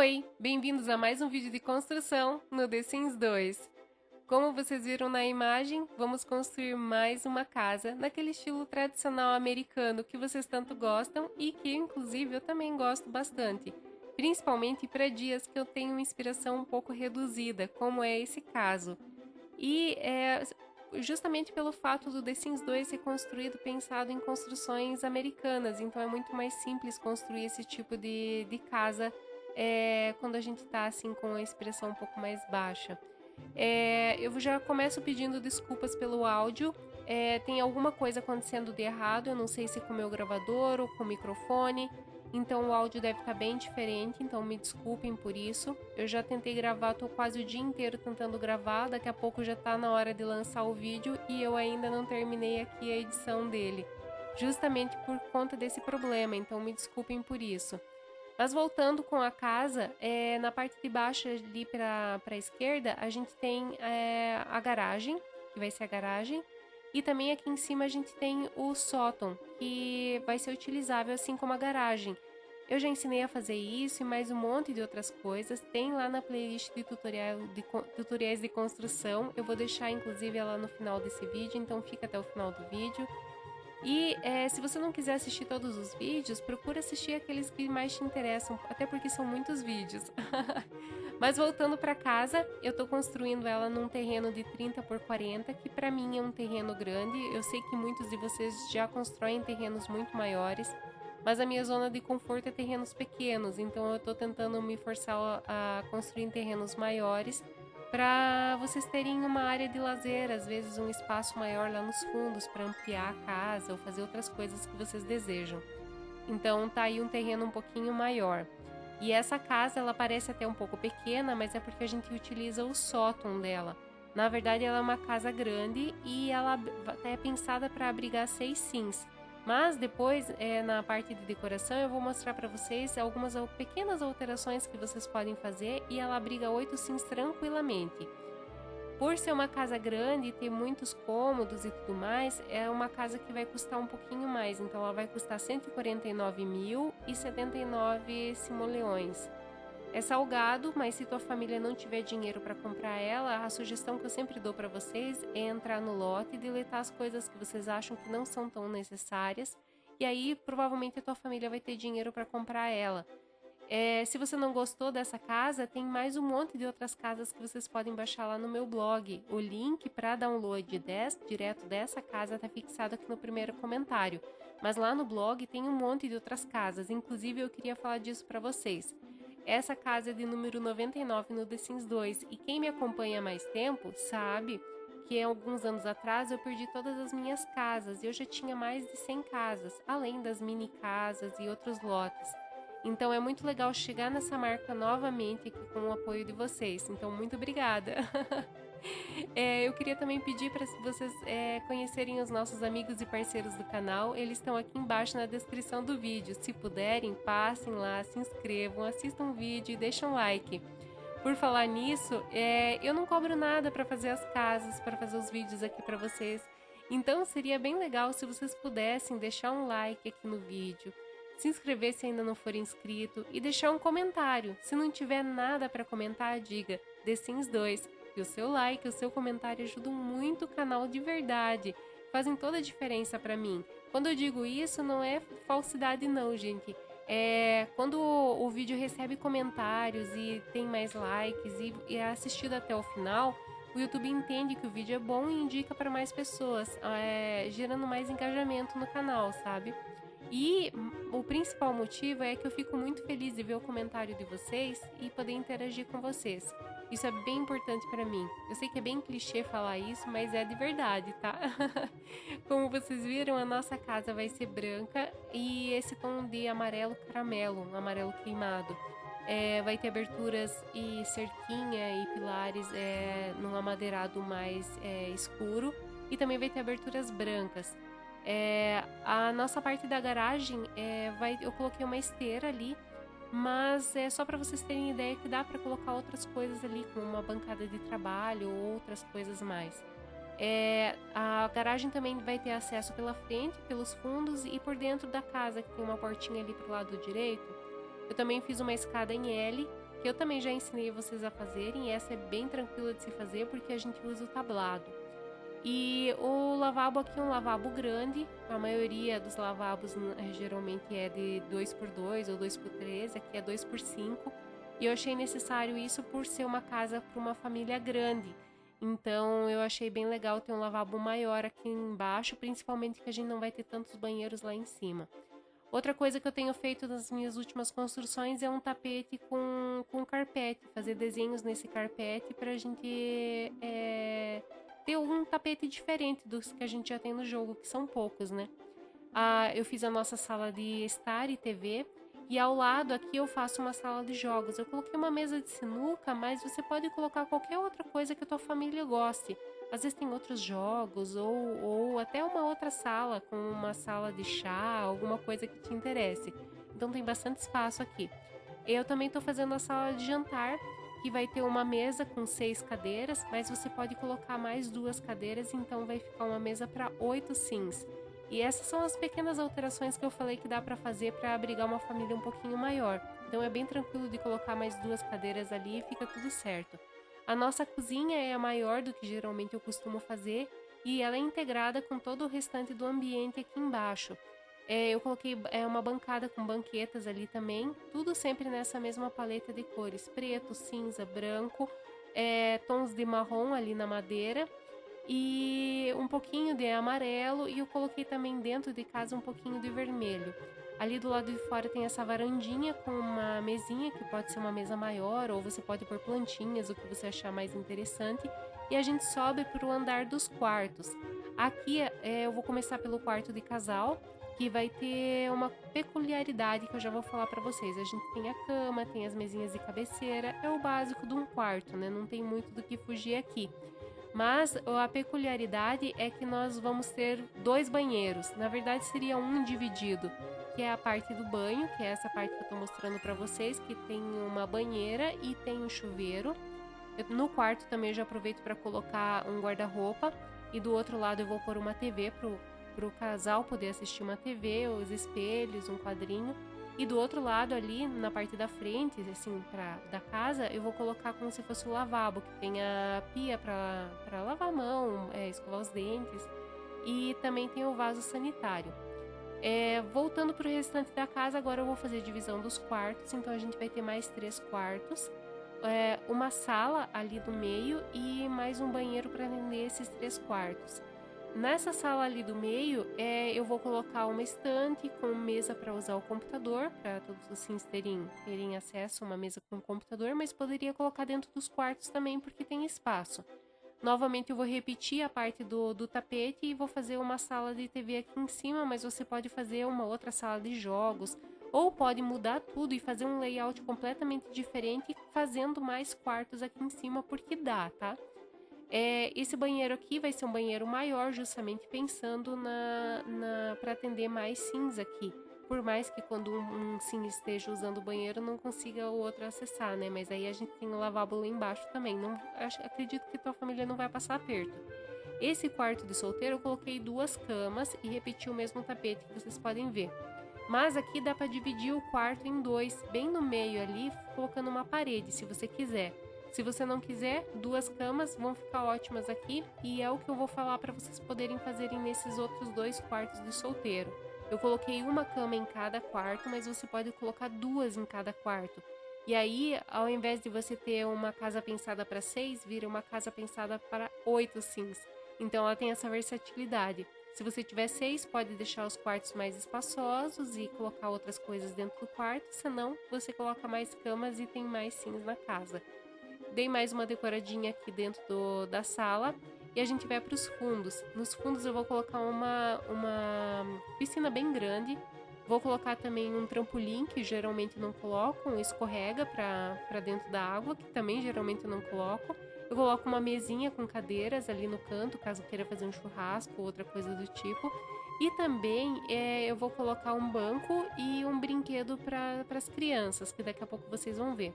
Oi, bem-vindos a mais um vídeo de construção no The Sims 2. Como vocês viram na imagem, vamos construir mais uma casa naquele estilo tradicional americano que vocês tanto gostam e que, inclusive, eu também gosto bastante. Principalmente para dias que eu tenho uma inspiração um pouco reduzida, como é esse caso. E justamente pelo fato do The Sims 2 ser construído pensado em construções americanas, então é muito mais simples construir esse tipo de casa quando a gente está assim com a inspiração um pouco mais baixa. Eu já começo pedindo desculpas pelo áudio. Tem alguma coisa acontecendo de errado, eu não sei se é com o meu gravador ou com o microfone, então o áudio deve estar bem diferente, então me desculpem por isso. Eu já tentei gravar, tô quase o dia inteiro tentando gravar, daqui a pouco já tá na hora de lançar o vídeo e eu ainda não terminei aqui a edição dele, justamente por conta desse problema, então me desculpem por isso. Mas voltando com a casa, na parte de baixo ali para a esquerda, a gente tem a garagem, que vai ser a garagem, e também aqui em cima a gente tem o sótão, que vai ser utilizável assim como a garagem. Eu já ensinei a fazer isso e mais um monte de outras coisas. Tem lá na playlist de tutoriais de construção. Eu vou deixar inclusive ela no final desse vídeo, então fica até o final do vídeo. E se você não quiser assistir todos os vídeos, procura assistir aqueles que mais te interessam, até porque são muitos vídeos. Mas voltando para casa, eu estou construindo ela num terreno de 30 por 40, que para mim é um terreno grande. Eu sei que muitos de vocês já constroem terrenos muito maiores, mas a minha zona de conforto é terrenos pequenos, então eu estou tentando me forçar a construir em terrenos maiores para vocês terem uma área de lazer, às vezes um espaço maior lá nos fundos para ampliar a casa ou fazer outras coisas que vocês desejam. Então tá aí um terreno um pouquinho maior. E essa casa ela parece até um pouco pequena, mas é porque a gente utiliza o sótão dela. Na verdade ela é uma casa grande e ela é pensada para abrigar 6 sims. Mas depois, na parte de decoração, eu vou mostrar para vocês algumas pequenas alterações que vocês podem fazer e ela abriga 8 sims tranquilamente. Por ser uma casa grande e ter muitos cômodos e tudo mais, é uma casa que vai custar um pouquinho mais. Então ela vai custar 149.079 simoleões. É salgado, mas se tua família não tiver dinheiro para comprar ela, a sugestão que eu sempre dou para vocês é entrar no lote e deletar as coisas que vocês acham que não são tão necessárias. E aí provavelmente a tua família vai ter dinheiro para comprar ela. Se você não gostou dessa casa, tem mais um monte de outras casas que vocês podem baixar lá no meu blog. O link para download direto dessa casa está fixado aqui no primeiro comentário. Mas lá no blog tem um monte de outras casas, inclusive eu queria falar disso para vocês. Essa casa é de número 99 no The Sims 2 e quem me acompanha há mais tempo sabe que alguns anos atrás eu perdi todas as minhas casas e eu já tinha mais de 100 casas, além das mini casas e outros lotes. Então é muito legal chegar nessa marca novamente aqui com o apoio de vocês. Então, muito obrigada! Eu queria também pedir para vocês conhecerem os nossos amigos e parceiros do canal. Eles estão aqui embaixo na descrição do vídeo. Se puderem, passem lá, se inscrevam, assistam o vídeo e deixem um like. Por falar nisso, eu não cobro nada para fazer as casas, para fazer os vídeos aqui para vocês. Então seria bem legal se vocês pudessem deixar um like aqui no vídeo, se inscrever se ainda não for inscrito e deixar um comentário. Se não tiver nada para comentar, diga The Sims 2. E o seu like, o seu comentário ajudam muito o canal de verdade. Fazem toda a diferença para mim. Quando eu digo isso, não é falsidade não, gente. Quando o vídeo recebe comentários e tem mais likes e é assistido até o final, o YouTube entende que o vídeo é bom e indica para mais pessoas, gerando mais engajamento no canal, sabe? E o principal motivo é que eu fico muito feliz de ver o comentário de vocês e poder interagir com vocês. Isso é bem importante para mim. Eu sei que é bem clichê falar isso, mas é de verdade, tá? Como vocês viram, a nossa casa vai ser branca e esse tom de amarelo caramelo, um amarelo queimado. Vai ter aberturas e cerquinha e pilares num amadeirado mais escuro e também vai ter aberturas brancas. A nossa parte da garagem, eu coloquei uma esteira ali, mas é só para vocês terem ideia que dá para colocar outras coisas ali, como uma bancada de trabalho ou outras coisas mais. A garagem também vai ter acesso pela frente, pelos fundos e por dentro da casa, que tem uma portinha ali pro lado direito. Eu também fiz uma escada em L, que eu também já ensinei vocês a fazerem, e essa é bem tranquila de se fazer porque a gente usa o tablado. E o lavabo aqui é um lavabo grande, a maioria dos lavabos geralmente é de 2x2 ou 2x3, aqui é 2x5. E eu achei necessário isso por ser uma casa para uma família grande. Então eu achei bem legal ter um lavabo maior aqui embaixo, principalmente que a gente não vai ter tantos banheiros lá em cima. Outra coisa que eu tenho feito nas minhas últimas construções é um tapete com carpete, fazer desenhos nesse carpete para a gente ter um tapete diferente dos que a gente já tem no jogo, que são poucos, né? Eu fiz a nossa sala de estar e TV, e ao lado aqui eu faço uma sala de jogos. Eu coloquei uma mesa de sinuca, mas você pode colocar qualquer outra coisa que a tua família goste. Às vezes tem outros jogos ou até uma outra sala, com uma sala de chá, alguma coisa que te interesse. Então tem bastante espaço aqui. Eu também estou fazendo a sala de jantar, que vai ter uma mesa com 6 cadeiras, mas você pode colocar mais 2 cadeiras, então vai ficar uma mesa para 8 sims. E essas são as pequenas alterações que eu falei que dá para fazer para abrigar uma família um pouquinho maior. Então é bem tranquilo de colocar mais 2 cadeiras ali e fica tudo certo. A nossa cozinha é a maior do que geralmente eu costumo fazer e ela é integrada com todo o restante do ambiente aqui embaixo. Eu coloquei uma bancada com banquetas ali também, tudo sempre nessa mesma paleta de cores, preto, cinza, branco, tons de marrom ali na madeira e um pouquinho de amarelo, e eu coloquei também dentro de casa um pouquinho de vermelho. Ali do lado de fora tem essa varandinha com uma mesinha, que pode ser uma mesa maior, ou você pode pôr plantinhas, o que você achar mais interessante. E a gente sobe para o andar dos quartos. Aqui eu vou começar pelo quarto de casal, que vai ter uma peculiaridade que eu já vou falar para vocês. A gente tem a cama, tem as mesinhas de cabeceira, é o básico de um quarto, né? Não tem muito do que fugir aqui. Mas a peculiaridade é que nós vamos ter 2 banheiros. Na verdade, seria um dividido, que é a parte do banho, que é essa parte que eu tô mostrando para vocês, que tem uma banheira e tem um chuveiro. No quarto também eu já aproveito para colocar um guarda-roupa, e do outro lado eu vou pôr uma TV pro casal poder assistir uma TV, os espelhos, um quadrinho. E do outro lado ali, na parte da frente, assim, da casa, eu vou colocar como se fosse o lavabo, que tem a pia para lavar a mão, escovar os dentes. E também tem o vaso sanitário. Voltando para o restante da casa, agora eu vou fazer a divisão dos quartos. Então a gente vai ter mais 3 quartos, uma sala ali do meio e mais um banheiro para atender esses 3 quartos. Nessa sala ali do meio, eu vou colocar uma estante com mesa para usar o computador, para todos os sims terem acesso a uma mesa com computador, mas poderia colocar dentro dos quartos também, porque tem espaço. Novamente eu vou repetir a parte do tapete e vou fazer uma sala de TV aqui em cima, mas você pode fazer uma outra sala de jogos, ou pode mudar tudo e fazer um layout completamente diferente, fazendo mais quartos aqui em cima, porque dá, tá? Esse banheiro aqui vai ser um banheiro maior, justamente pensando para atender mais sims aqui. Por mais que quando um sim esteja usando o banheiro, não consiga o outro acessar, né? Mas aí a gente tem o lavabo lá embaixo também. Acredito que tua família não vai passar aperto. Esse quarto de solteiro eu coloquei 2 camas e repeti o mesmo tapete que vocês podem ver. Mas aqui dá para dividir o quarto em 2, bem no meio ali, colocando uma parede, se você quiser. Se você não quiser, 2 camas vão ficar ótimas aqui, e é o que eu vou falar para vocês poderem fazerem nesses outros 2 quartos de solteiro. Eu coloquei uma cama em cada quarto, mas você pode colocar 2 em cada quarto. E aí, ao invés de você ter uma casa pensada para 6, vira uma casa pensada para 8 sims. Então ela tem essa versatilidade. Se você tiver 6, pode deixar os quartos mais espaçosos e colocar outras coisas dentro do quarto, senão você coloca mais camas e tem mais sims na casa. Dei mais uma decoradinha aqui dentro da sala e a gente vai para os fundos. Nos fundos eu vou colocar uma piscina bem grande. Vou colocar também um trampolim, que geralmente não coloco, um escorrega para dentro da água, que também geralmente não coloco. Eu coloco uma mesinha com cadeiras ali no canto, caso queira fazer um churrasco ou outra coisa do tipo. E também eu vou colocar um banco e um brinquedo para as crianças, que daqui a pouco vocês vão ver.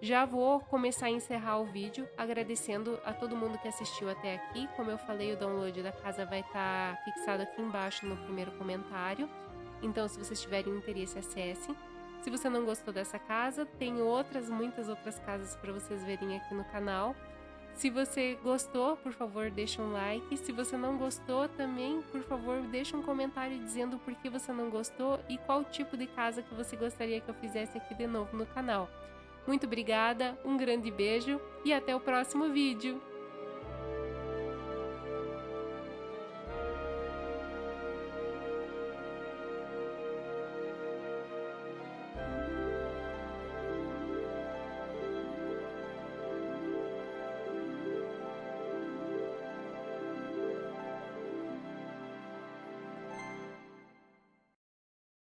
Já vou começar a encerrar o vídeo agradecendo a todo mundo que assistiu até aqui. Como eu falei, o download da casa vai estar fixado aqui embaixo no primeiro comentário. Então, se vocês tiverem interesse, acessem. Se você não gostou dessa casa, tem muitas outras casas para vocês verem aqui no canal. Se você gostou, por favor, deixa um like. Se você não gostou também, por favor, deixa um comentário dizendo por que você não gostou e qual tipo de casa que você gostaria que eu fizesse aqui de novo no canal. Muito obrigada, um grande beijo e até o próximo vídeo!